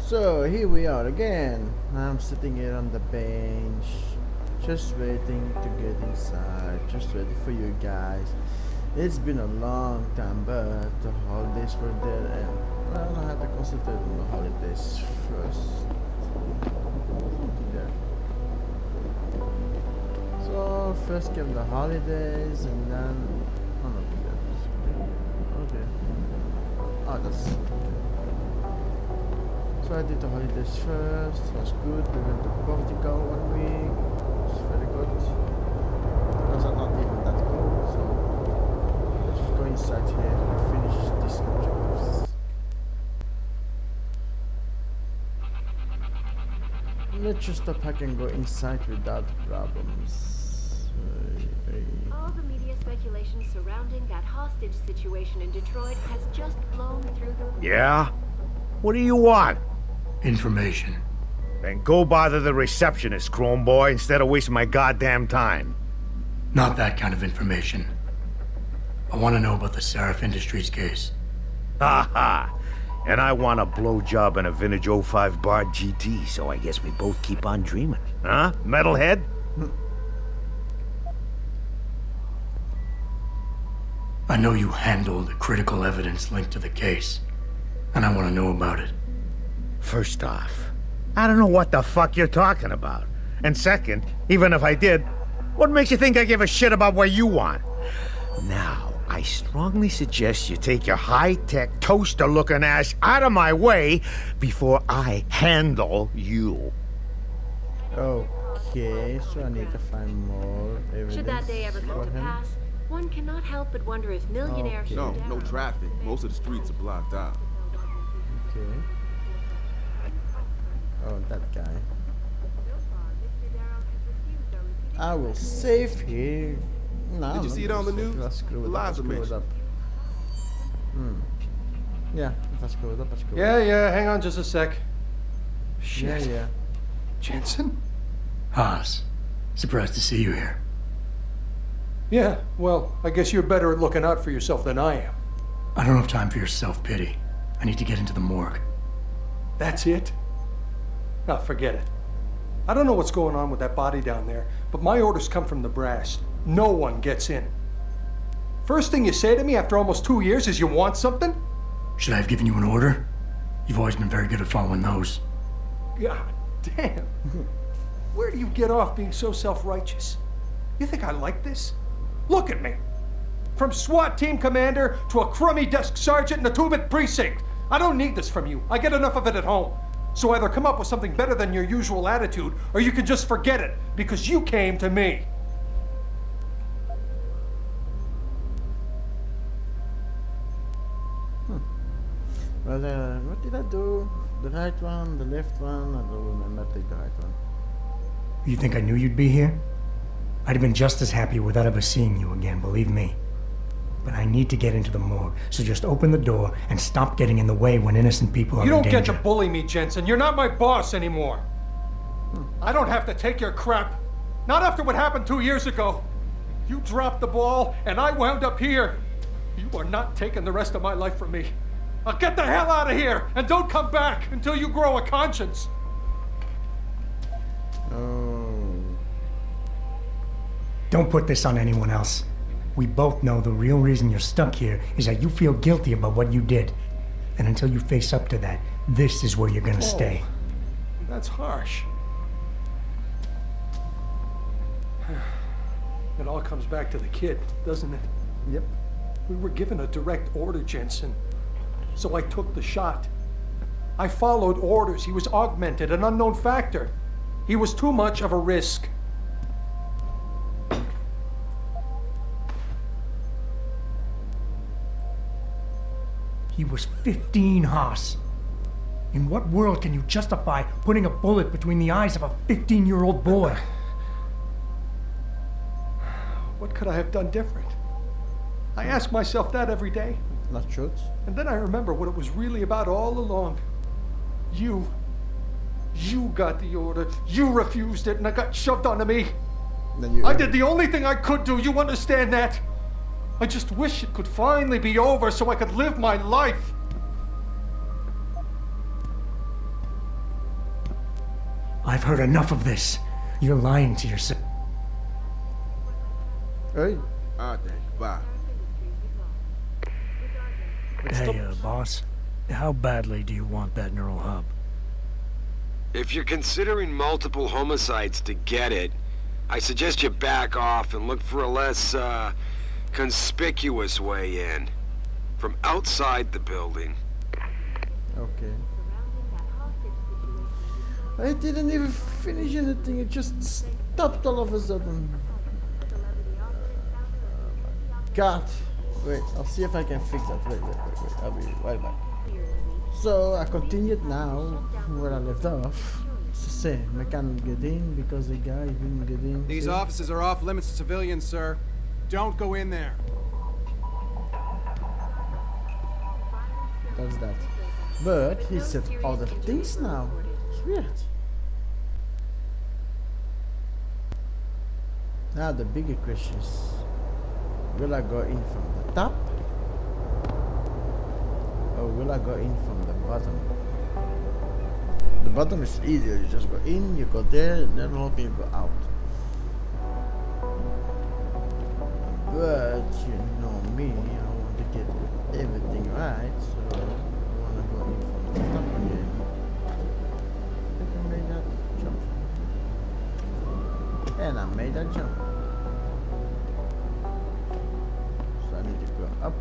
So here we are again. I'm sitting here on the bench, just waiting to get inside, just waiting for you guys. It's been a long time, but the holidays were there, and well, I had to concentrate on the holidays first. There. So first came the holidays, and then oh no, okay. Oh, that's. So I did the holidays first, it was good. We went to Portugal 1 week, it was very good. It was not even that cold, so let's just go inside here and finish these objectives. Let's just hope I can go inside without problems. All the media speculation surrounding that hostage situation in Detroit has just blown through the... Yeah? What do you want? Information. Then go bother the receptionist, Chrome Boy, instead of wasting my goddamn time. Not that kind of information. I want to know about the Seraph Industries case. Ha ha! And I want a blowjob in a vintage '05 Bard GT, so I guess we both keep on dreaming. Huh, metalhead? I know you handled the critical evidence linked to the case, and I want to know about it. First off, I don't know what the fuck you're talking about. And second, even if I did, what makes you think I give a shit about what you want? Now, I strongly suggest you take your high-tech, toaster-looking ass out of my way before I handle you. Okay, so I need to find more evidence. Should that day ever come to him. pass, one cannot help but wonder if millionaire Okay. No traffic. Most of the streets are blocked out. Okay. Oh, that guy. I will save here. No, Did you see it on the news? Let's screw it up. Eliza mentioned. Yeah, if I screw it up, I screw it Yeah, hang on just a sec. up. Shit. Yeah. Jensen? Haas, surprised to see you here. Yeah, well, I guess you're better at looking out for yourself than I am. I don't have time for your self-pity. I need to get into the morgue. That's it? Oh, forget it. I don't know what's going on with that body down there, but my orders come from the brass. No one gets in. First thing you say to me after almost 2 years is you want something? Should I have given you an order? You've always been very good at following those. God damn. Where do you get off being so self-righteous? You think I like this? Look at me. From SWAT team commander to a crummy desk sergeant in the 2-bit precinct. I don't need this from you. I get enough of it at home. So either come up with something better than your usual attitude, or you can just forget it, because you came to me. Well, what did I do? The right one, the left one? I don't remember. Take the right one. You think I knew you'd be here? I'd have been just as happy without ever seeing you again, believe me. But I need to get into the morgue, so just open the door and stop getting in the way when innocent people are in You don't danger. get to bully me, Jensen. You're not my boss anymore. I don't have to take your crap. Not after what happened 2 years ago. You dropped the ball, and I wound up here. You are not taking the rest of my life from me. Now get the hell out of here, and don't come back until you grow a conscience. Oh. Don't put this on anyone else. We both know the real reason you're stuck here is that you feel guilty about what you did. And until you face up to that, this is where you're gonna stay. That's harsh. It all comes back to the kid, doesn't it? Yep. We were given a direct order, Jensen. So I took the shot. I followed orders. He was augmented, an unknown factor. He was too much of a risk. He was 15, Haas. In what world can you justify putting a bullet between the eyes of a 15-year-old boy? What could I have done different? I ask myself that every day. Not shoot. And then I remember what it was really about all along. You got the order. You refused it, and it got shoved onto me. Then I did the only thing I could do. You understand that? I just wish it could finally be over so I could live my life. I've heard enough of this. You're lying to yourself. Hey, Alright then, bye. let's Hey, stop. boss. How badly do you want that neural hub? If you're considering multiple homicides to get it, I suggest you back off and look for a less, conspicuous way in. From outside the building. Okay. I didn't even finish anything, it just stopped all of a sudden. God. Wait, I'll see if I can fix that. Wait. I'll be right back. So I continued now where I left off. It's the same. I can't get in because the guy didn't get in. These See? offices are off limits to civilians, sir. Don't go in there. That's that. But he said other things now. It's weird. Now the bigger question is, will I go in from the top? Or will I go in from the bottom? The bottom is easier, you just go in, you go there, and then hoping you go out. But you know me, I want to get everything right, so I want to go in from the top again. I think I made that jump. And I made that jump. So I need to go up,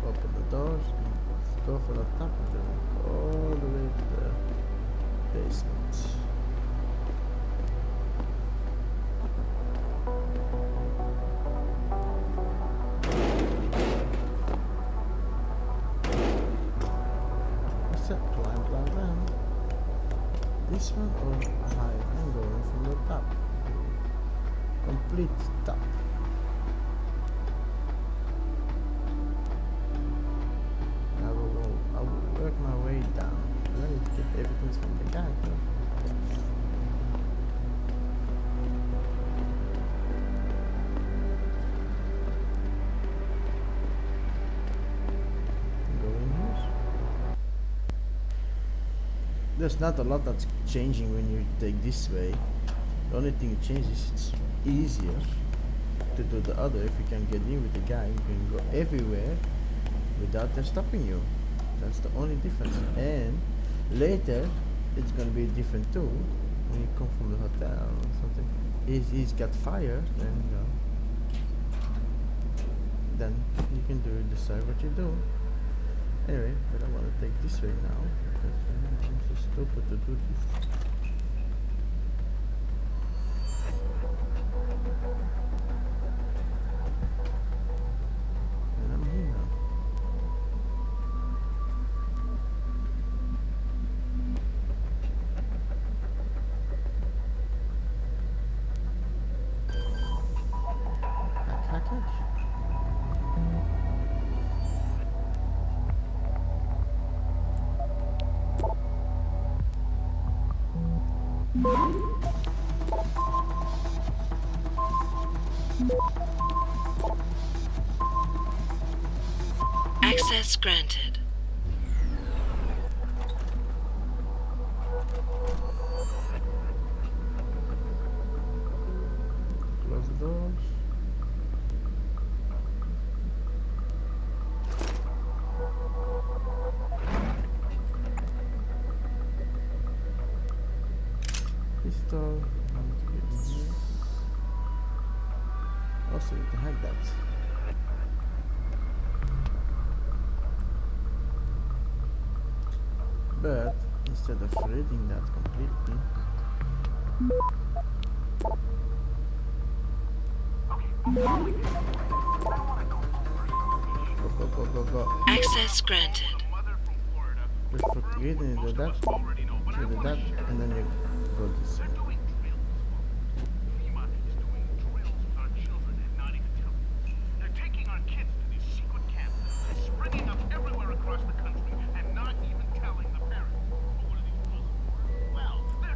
open the doors, and go for the top, and then go all the way to the basement. What's that? Climb. This one or higher? I'm going from the top. Complete top. I will work my way down. I need to get everything from the guy too. Go in here. There's not a lot that's changing when you take this way. The only thing it changes, it's easier to do the other. If you can get in with the guy, you can go everywhere without them stopping you. That's the only difference. And later, it's gonna be different too. When you come from the hotel or something, he's got fire. Then you know, then you can decide what you do. Anyway, but I want to take this way now because I'm so stupid to do this. And I'm here now. Hack. Access granted. Close the doors. Pistol. I need to get in here. Also, you can hack that. But instead of reading that completely, go. Access granted. Just for reading, you do that, and then you go this way.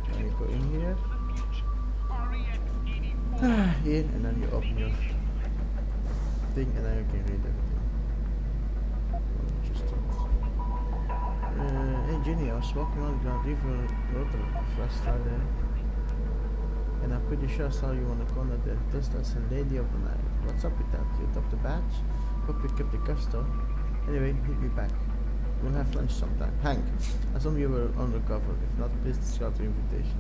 Then you go in here, in, and then you open your thing, and then you can read everything. Interesting. Hey Jenny, I was walking on the Grand River Road last Friday. And I'm pretty sure I saw you on the corner there, dressed as a lady of the night. What's up with that? You took the badge? Hope you kept the gusto. Anyway, hit me back. We'll have lunch sometime. Hank, I assume you were undercover. If not, please discard the invitation.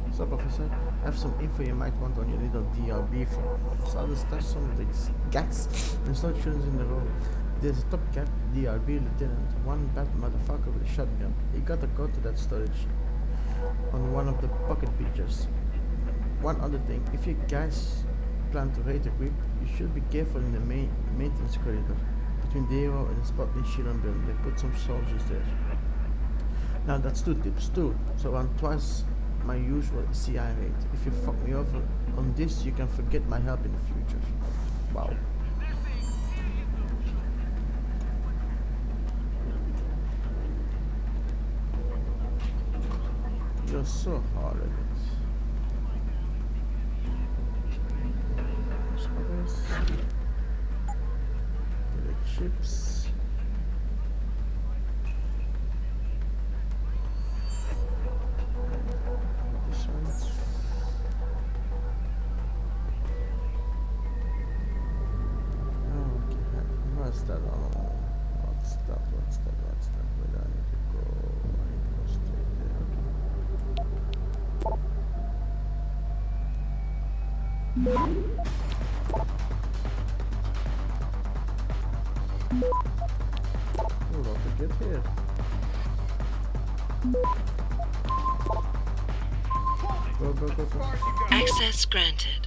What's up, officer? I have some info you might want on your little DRB form. So I'll stash some of these gags and start shooting in the road. There's a top cat, DRB lieutenant, one bad motherfucker with a shotgun. He got a code to that storage on one of the pocket pictures. One other thing, if you guys plan to raid a group, you should be careful in the main maintenance corridor between the hero and the Spotting Shield building. They put some soldiers there. Now that's 2 tips, 2, so around twice my usual CI rate. If you fuck me over on this, you can forget my help in the future. Wow. You're so hard at it. Scrubbers. Get the chips. This one. Oh, okay. What's that on? What's that? Where do I need to go? I need to go straight there. Ooh, lot to get here. Go. Access granted.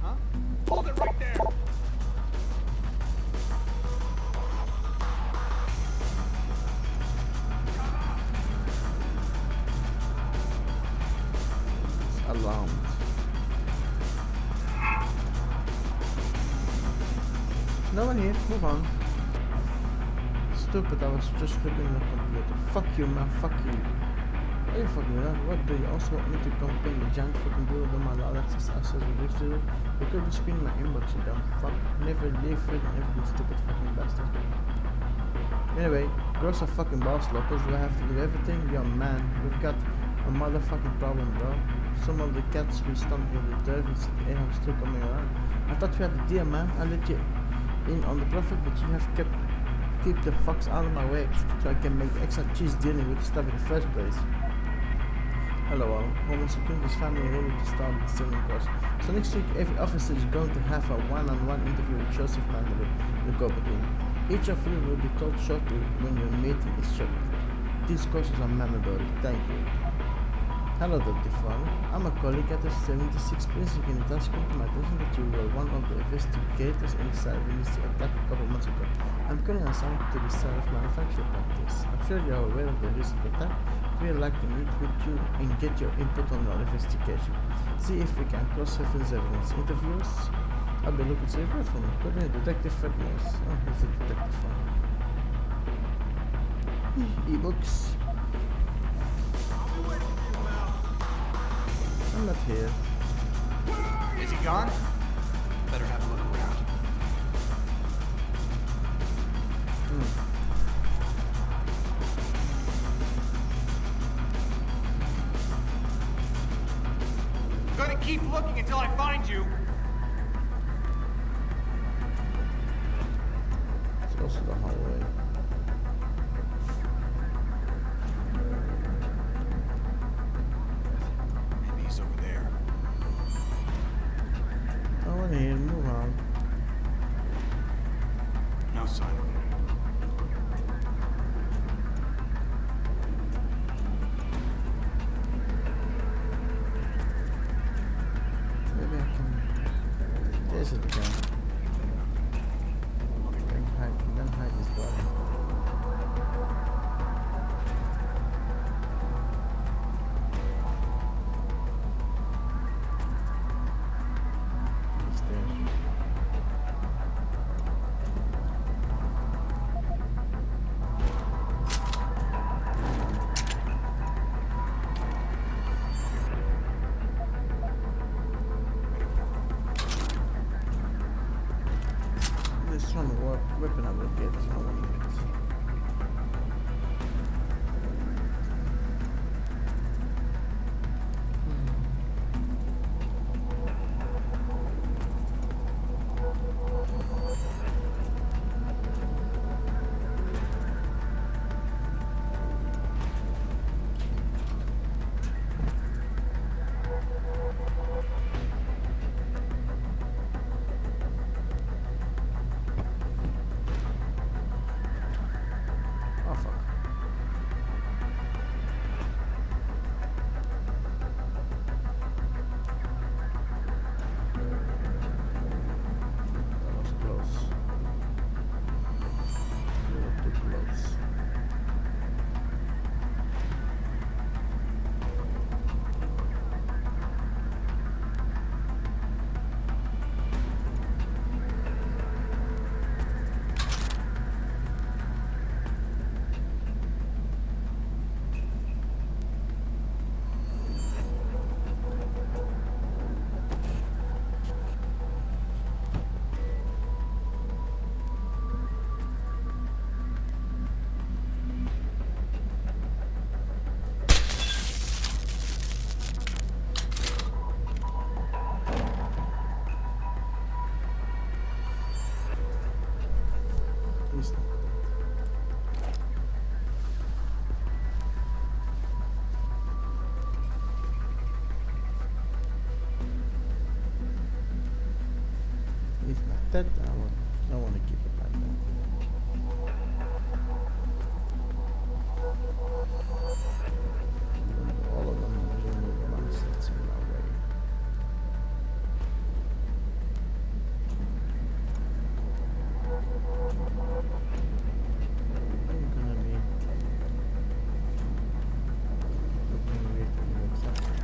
Huh? Hold it right there! It's alarmed. No one here, move on. Stupid, I was just looking at the computer. Fuck you, man, fuck you. Are you fucking around? What, do you also want me to complain the giant fucking builder on my all access with this dude? You could be spinning my inbox, you dumb fuck. Never leave it and everything stupid fucking bastard. Anyway, girls are fucking boss locals. Do I have to do everything? Yo, man, we've got a motherfucking problem, bro. Some of the cats we stumped in the dirt and I'm still coming around. I thought we had a deal, man. I let you in on the profit, but you have keep the fucks out of my way so I can make extra cheese dealing with the stuff in the first place. Hello all, Homeland Security's family ready to start the training course. So next week every officer is going to have a one-on-one interview with Joseph Mandel, the go-between. Each of you will be told shortly when your meeting is scheduled. These courses are mandatory. Thank you. Hello Dr. Farmer. I'm a colleague at the 76th Prison Unit. It has come to my attention that you were one of the investigators in the cyber industry attack a couple months ago. I'm currently assigned to the self-manufacturing practice. I'm sure you are aware of the recent attack. We would like to meet with you and get your input on our investigation. See if we can cross-reference evidence. Interviews? I'll be looking to hear from you. Currently, Detective Fred Mills. Oh, he's a detective one. E-books. I'm not here. Is he gone? Better have a look around. Gonna keep looking until I find you. It's also the hallway. Maybe he's over there. I want to hear, move on. No sign of him. Maybe I can. There's it again. Then hide his body. He's there. This one weapon I will get in 1 minute. That I want to keep it like that. All of them remove the ones that's in my way. I'm gonna be looking way to the website.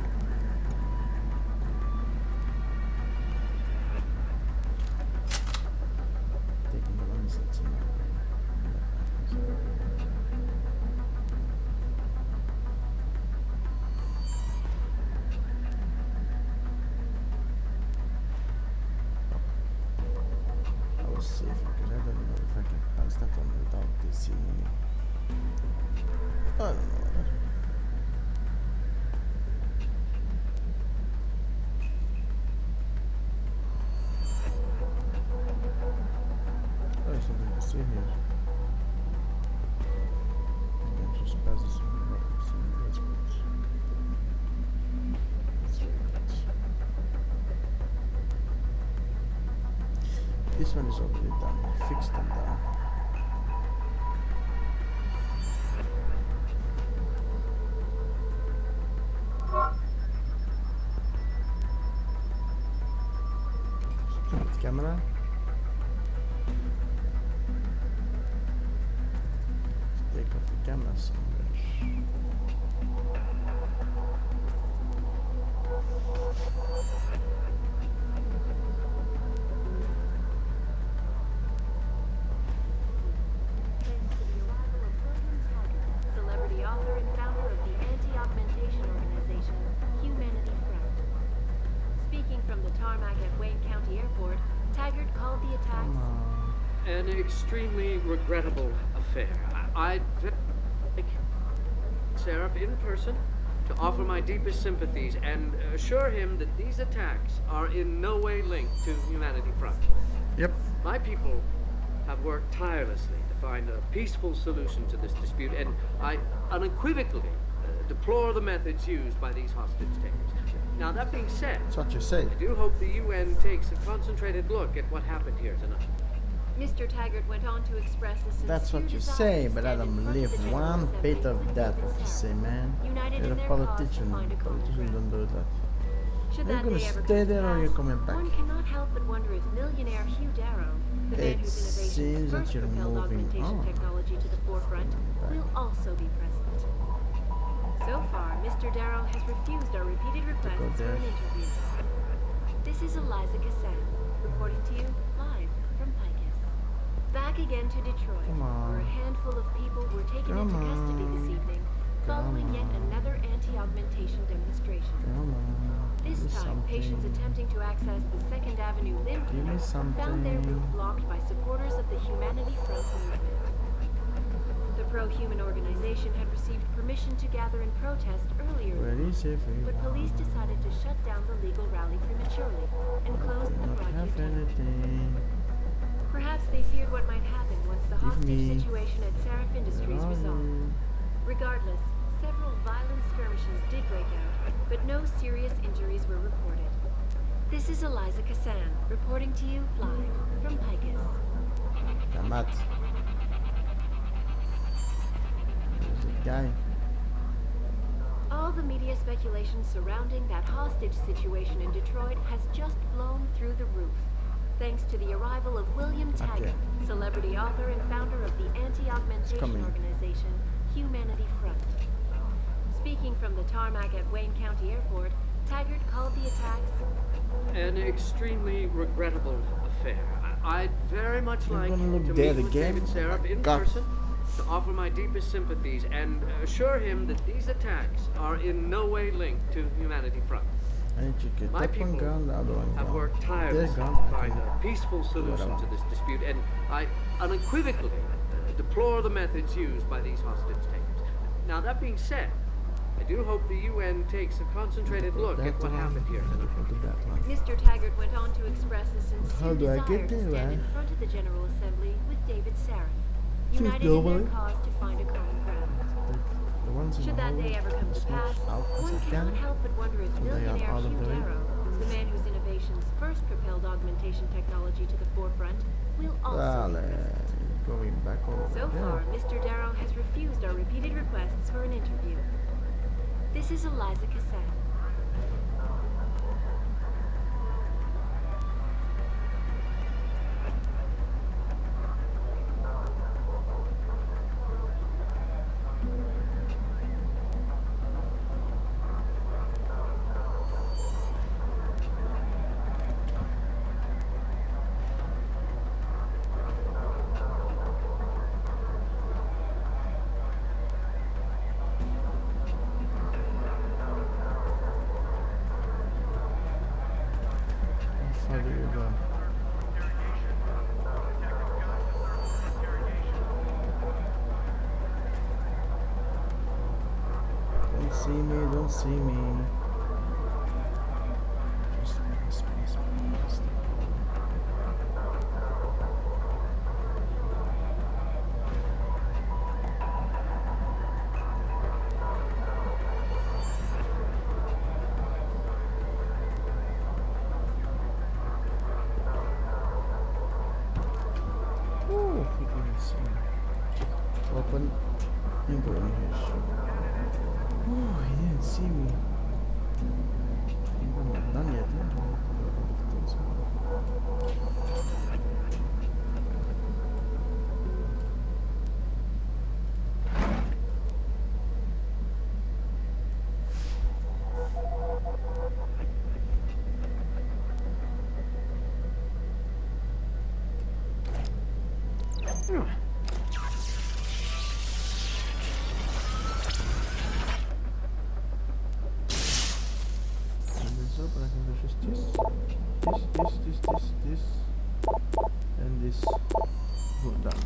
Taking the ones that's in my way. I was safe because I don't know if I can pass that one without they seeing me. I don't know. There's something to see here. I can just pass this one without seeing those ones. That's very good. This one is already done. Fixed and done. Split camera. Let's take off the camera somewhere. Celebrity author and founder of the anti-augmentation organization, Humanity Front. Speaking from the tarmac at Wayne County Airport, Taggart called the attacks An extremely regrettable affair. I'd like Seraph in person to offer my deepest sympathies and assure him that these attacks are in no way linked to Humanity Front. Yep. My people have worked tirelessly to find a peaceful solution to this dispute, and I unequivocally deplore the methods used by these hostage takers. Now, that being said, That's what you say. I do hope the UN takes a concentrated look at what happened here tonight. Mr. Taggart went on to express a sincere That's what you desire say, to but I stand in don't front of believe the General one Assembly bit of with that David what you say, Sarah, man. united You're in a their cause to politician. find a common Politicians ground. don't do that. Should Are you that gonna day ever stay come to there or are you pass, coming back? one cannot help but wonder if millionaire Hugh Darrow, the man It whose seems innovations that first you're propelled moving augmentation on. technology to the forefront, will also be present. So far, Mr. Darrow has refused our repeated requests for there. an interview. This is Eliza Cassan, reporting to you live from Picus. Back again to Detroit, Come on. where a handful of people were taken Come into custody this on. evening, following yet another anti-augmentation demonstration. Come on. This Give me time, patients something. attempting to access the 2nd Avenue Limb Give me Clinic found their route something. blocked by supporters of the Humanity Front movement. The pro-human organization had received permission to gather and protest earlier, Where is everyone? but police decided to shut down the legal rally prematurely and close the Not Broadview have tunnel. anything. Perhaps they feared what might happen once the Give hostage me. situation at Seraph Industries Where are resolved. you? Regardless, several violent skirmishes did break out, but no serious injuries were reported. This is Eliza Cassan, reporting to you live from Picus. Come out. There's that guy. All the media speculation surrounding that hostage situation in Detroit has just blown through the roof, thanks to the arrival of William Taggart, Okay. celebrity author and founder of the anti-augmentation coming. organization, Humanity Front. Speaking from the tarmac at Wayne County Airport, Taggart called the attacks An extremely regrettable affair. I'd very much You're like gonna look to dead meet with again? David Seraph Oh my in God. person to offer my deepest sympathies and assure him that these attacks are in no way linked to Humanity Front. I need to get My that one people gone, the other one have gone. worked They're tirelessly gone. to find a peaceful solution to this dispute, and I unequivocally deplore the methods used by these hostage takers. Now, that being said, I do hope the UN takes a concentrated look at what happened here tonight. Look at that one. Mr. Taggart went on to express a sincere How do I desire get to there, stand man? in front of the General Assembly with David Sarah, united in nobody. their cause to find a common ground. The ones in Should the that hole day ever come as to much pass, out as one I cannot can. help but wonder if So they are millionaire out of Hugh the way. Darrow, the The man whose innovations first propelled augmentation technology to the forefront will also be present. Going back over So there. far, Mr. Darrow has refused our repeated requests for an interview. This is Eliza Cassette. How do you go? Don't see me, don't see me. Just pass. Oh, he didn't see me. Open and go in here. Oh, he didn't see me. I'm not done yet. This up, and I can do just this, and this. Good, done.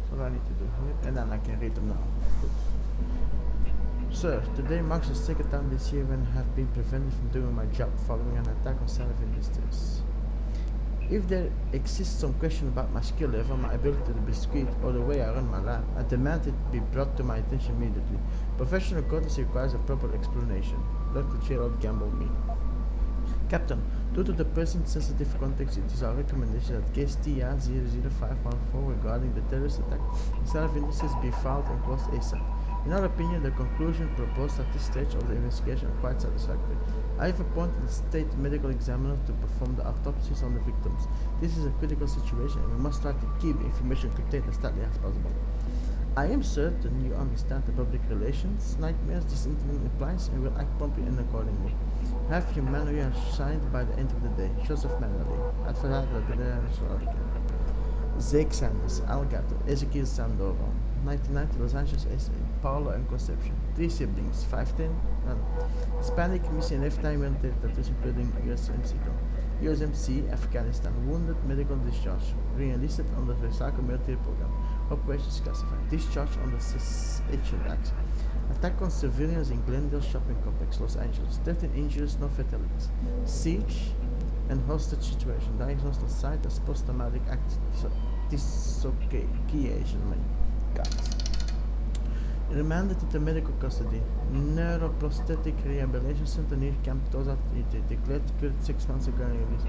So what I need to do here, and then I can read them now. Good. Sir, today marks the second time this year when I have been prevented from doing my job following an attack on Salif Industries. If there exists some question about my skill level, my ability to be discreet, or the way I run my lab, I demand it be brought to my attention immediately. Professional courtesy requires a proper explanation. Dr. Gerald Gamble me. Captain, due to the present sensitive context, it is our recommendation that case TR00514 regarding the terrorist attack in Salif Industries be filed and closed ASAP. In our opinion, the conclusion proposed at this stage of the investigation are quite satisfactory. I have appointed the state medical examiner to perform the autopsies on the victims. This is a critical situation and we must try to keep information contained as tightly as possible. I am certain you understand the public relations nightmares this incident implies and will act promptly and accordingly. Have your manual signed by the end of the day. Joseph Manley. Advocaat bij de Republiek. Zeke Sanders, Al Gatto, Ezekiel Sandoval. 1990 Los Angeles SA, Paolo and Conception. 3 siblings, 5'10", Hispanic, missing lifetime military tattoos including USMC, Afghanistan, wounded, medical discharge, re-enlisted under the Recycle military program, operations classified, discharge under SHL Act. Attack on civilians in Glendale Shopping Complex, Los Angeles, 13 injuries, no fatalities. Siege and hostage situation, diagnosed on site as post-traumatic dissociation. God. Remanded into medical custody. Neuroprosthetic Rehabilitation Center near Camp Tozat, declared cured 6 months ago and released.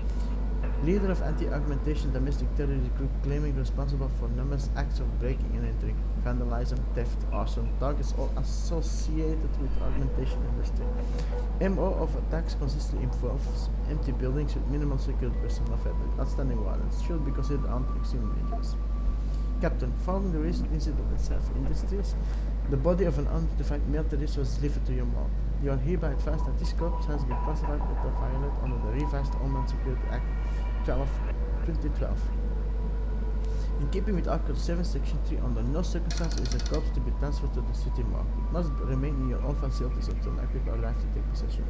Leader of anti-augmentation domestic terrorist group claiming responsible for numerous acts of breaking and entering, vandalism, theft, arson, targets all associated with augmentation industry. MO of attacks consistently involves empty buildings with minimal security personnel, outstanding warrants, should be considered armed and extremely dangerous. Captain, following the recent incident at Salif Industries, the body of an unidentified male terrorist was delivered to your morgue. You are hereby advised that this corpse has been classified as a violent under the revised Homeland Security Act 2012. In keeping with Article 7, Section 3, under no circumstances is the corpse to be transferred to the city morgue. It must remain in your own facilities until I are alive to take possession.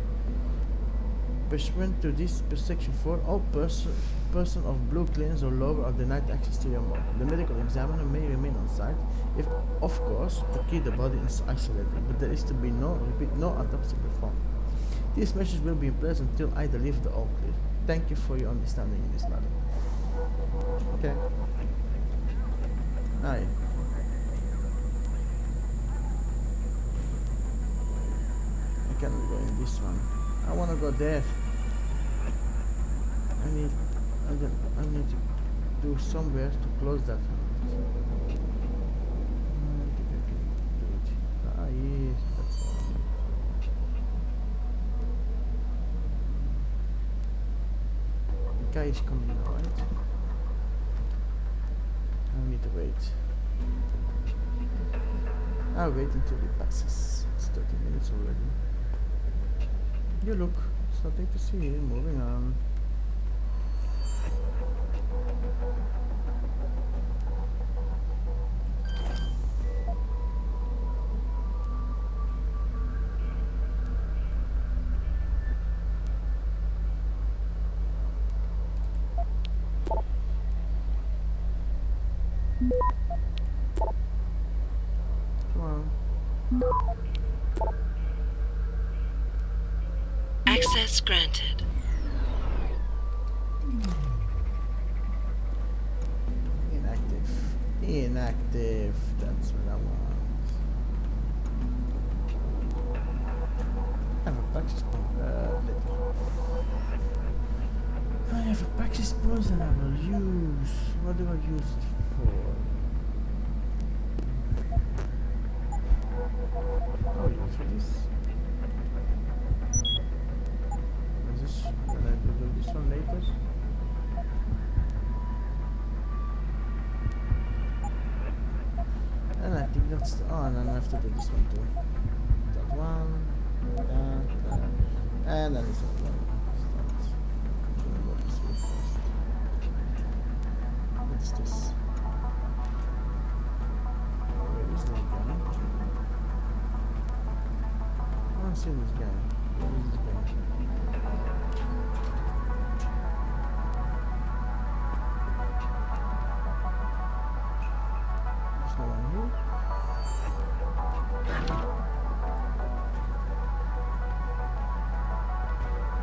Pursuant to this Section 4, all person of blue clearance or lower are denied access to your morgue. The medical examiner may remain on site, if, of course, to keep the body isolated, but there is to be no autopsy performed. These measures will be in place until I deliver the all clear. Thank you for your understanding in this matter. Okay. Aye. cannot go in this one. I wanna go there. I need to do somewhere to close that one. I think I can do it. Ah yes, that's all. The guy is coming now, right? I need to wait. I'll wait until he passes. It's 30 minutes already. You look, it's nothing to see. Moving on. Come on. Access granted. Inactive. Inactive. That's what I want. I have a praxis point. Later. I have a praxis point that I will use. What do I use it for? I'll use for this. Is this? Can I do this one later? And I think that's the, oh, and then I have to do this one too. That one, that, and then this one. Start. I'm gonna go this way first. What's this? Where is this guy? I don't see this guy. Where is this guy? There's no one here.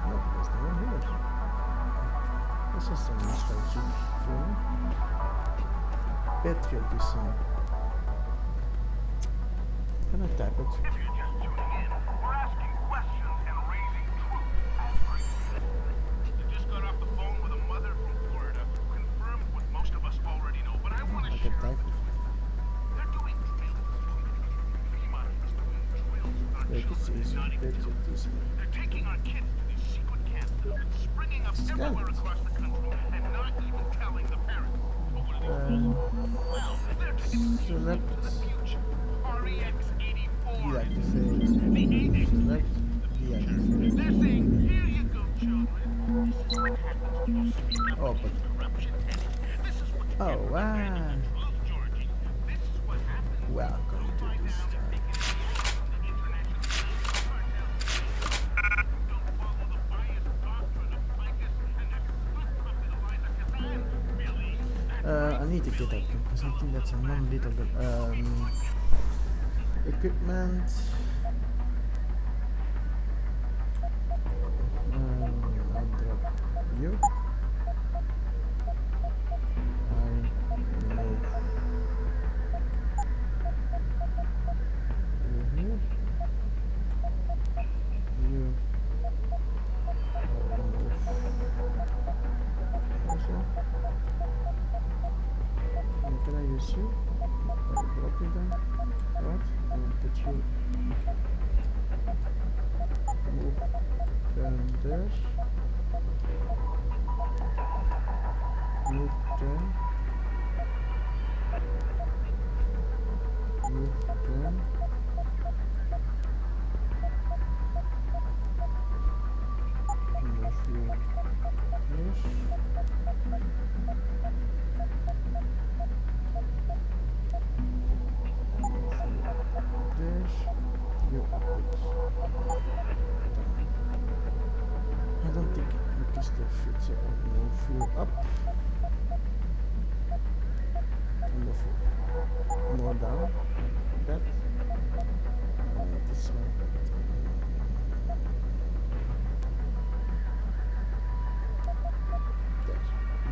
Nope, there's no one here. This is some nostalgic film. Patriotism. Can I tap it? They're taking our kids to these secret camps, springing up everywhere across the country, and not even telling the parents. But what are they doing? Well, they're taking the Select future. REX-84. deactivate. Select deactivate. They're saying, here you go, children. This is what happens when you speak up Oh, against corruption, Teddy. This is what you oh get for wow. defending the truth, Georgie. This is what happens. Welcome to this time. I need to get that because I think that's a non-lethal equipment. I'll drop you. I move you here. You. Also. Can I use you? Drop you down. What? I will put you. Move down there. Move down. Move down. Move you here. You up it. I don't think the pistol fits, so I'll move you up. And move you more down. Like that. This one.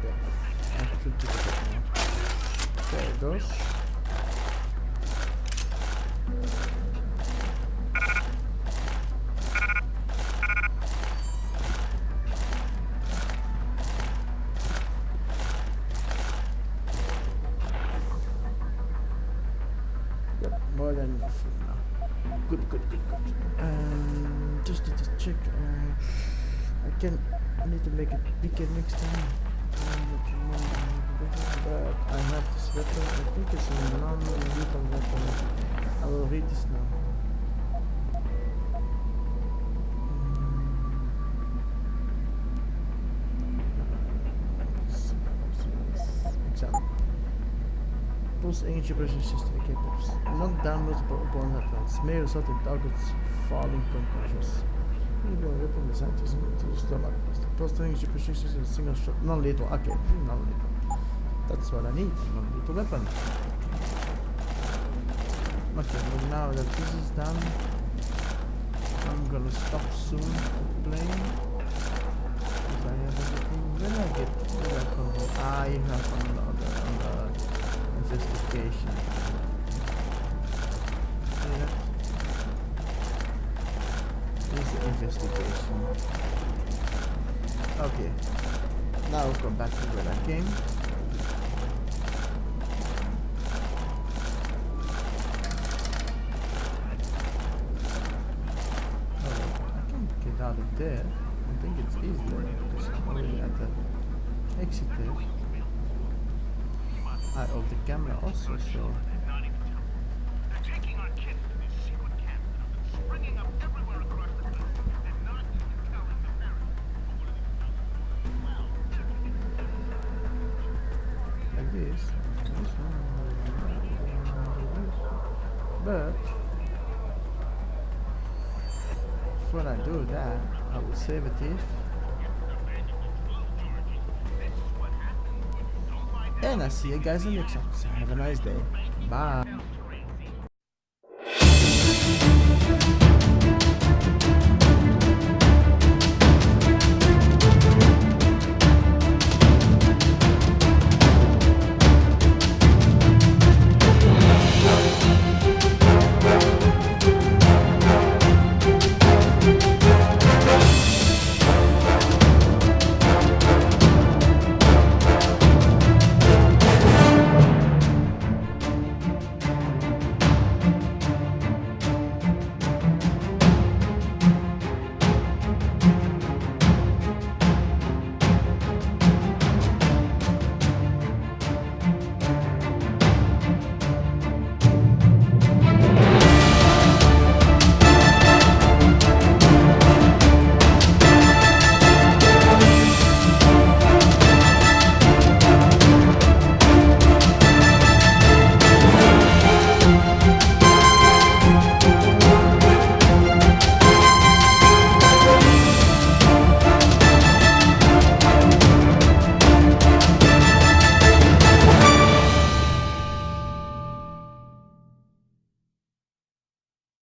There. I should do it now. There it goes. check. I need to make it bigger next time. But I have this weapon. I think it's a non-lethal weapon. I will read this now. Example. Pulse energy pressure system captures. Knock down multiple opponent attacks. May result in targets falling concussions. Even a weapon designed to the stomach. Pulse energy pressure system is a single shot. Non-lethal. Okay, non-lethal. That's what I need. Non-lethal weapon. Okay, well now that this is done, I'm gonna stop soon playing. Because I have everything. When I get I have another investigation. See that? This is the investigation. Okay. Now I'll come back to where I came. Out of there, I think it's easier because I'm already at the exit there. Of the camera also, so. Like this. But when I do that, I will save it here. And I see you guys in the next episode. Have a nice day. Bye.